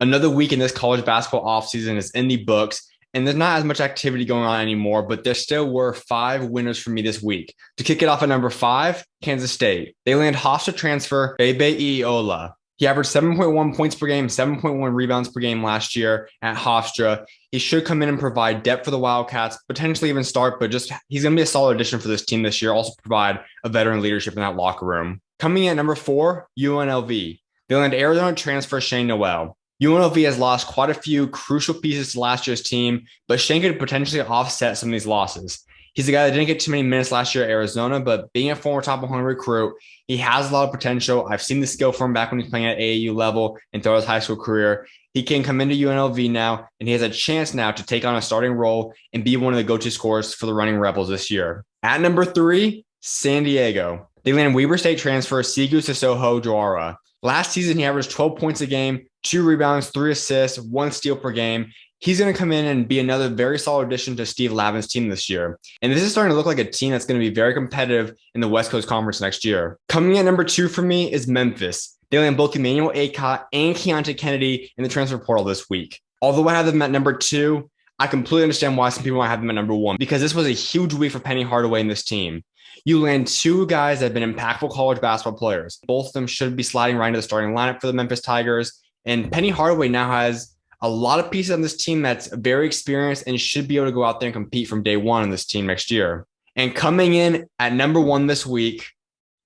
Another week in this college basketball offseason is in the books, and there's not as much activity going on anymore, but there still were five winners for me this week. To kick it off at number five, Kansas State. They land Hofstra transfer Bebe Iola. He averaged 7.1 points per game, 7.1 rebounds per game last year at Hofstra. He should come in and provide depth for the Wildcats, potentially even start, but just he's going to be a solid addition for this team this year. Also provide a veteran leadership in that locker room. Coming in at number four, UNLV. They land Arizona transfer Shane Noel. UNLV has lost quite a few crucial pieces to last year's team, but Shane could potentially offset some of these losses. He's a guy that didn't get too many minutes last year at Arizona, but being a former top 100 recruit, he has a lot of potential. I've seen the skill from him back when he's playing at AAU level and throughout his high school career. He can come into UNLV now, and he has a chance now to take on a starting role and be one of the go-to scorers for the Running Rebels this year. At number three, San Diego. They land Weber State transfer Sigu Sissoko Joara. Last season, he averaged 12 points a game, 2 rebounds, 3 assists, 1 steal per game. He's going to come in and be another very solid addition to Steve Lavin's team this year. And this is starting to look like a team that's going to be very competitive in the West Coast Conference next year. Coming in at number two for me is Memphis. They land both Emmanuel Acott and Keontae Kennedy in the transfer portal this week. Although I have them at number two, I completely understand why some people might have them at number one, because this was a huge week for Penny Hardaway and this team. You land two guys that have been impactful college basketball players. Both of them should be sliding right into the starting lineup for the Memphis Tigers. And Penny Hardaway now has a lot of pieces on this team that's very experienced and should be able to go out there and compete from day one on this team next year. And coming in at number one this week,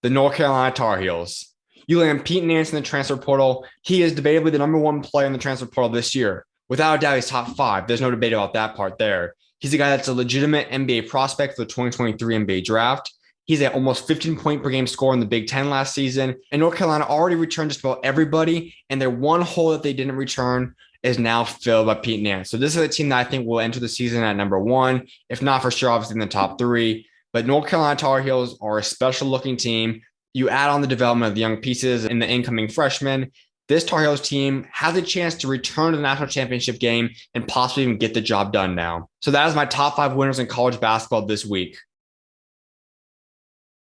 the North Carolina Tar Heels. You land Pete Nance in the transfer portal. He is debatably the number one player in the transfer portal this year. Without a doubt, he's top five. There's no debate about that part there. He's a guy that's a legitimate NBA prospect for the 2023 NBA draft. He's at almost 15 point per game score in the Big Ten last season. And North Carolina already returned just about everybody. And their one hole that they didn't return is now filled by Pete Nance. So this is a team that I think will enter the season at number one, if not for sure, obviously in the top three. But North Carolina Tar Heels are a special looking team. You add on the development of the young pieces and the incoming freshmen. This Tar Heels team has a chance to return to the national championship game and possibly even get the job done now. So that is my top five winners in college basketball this week.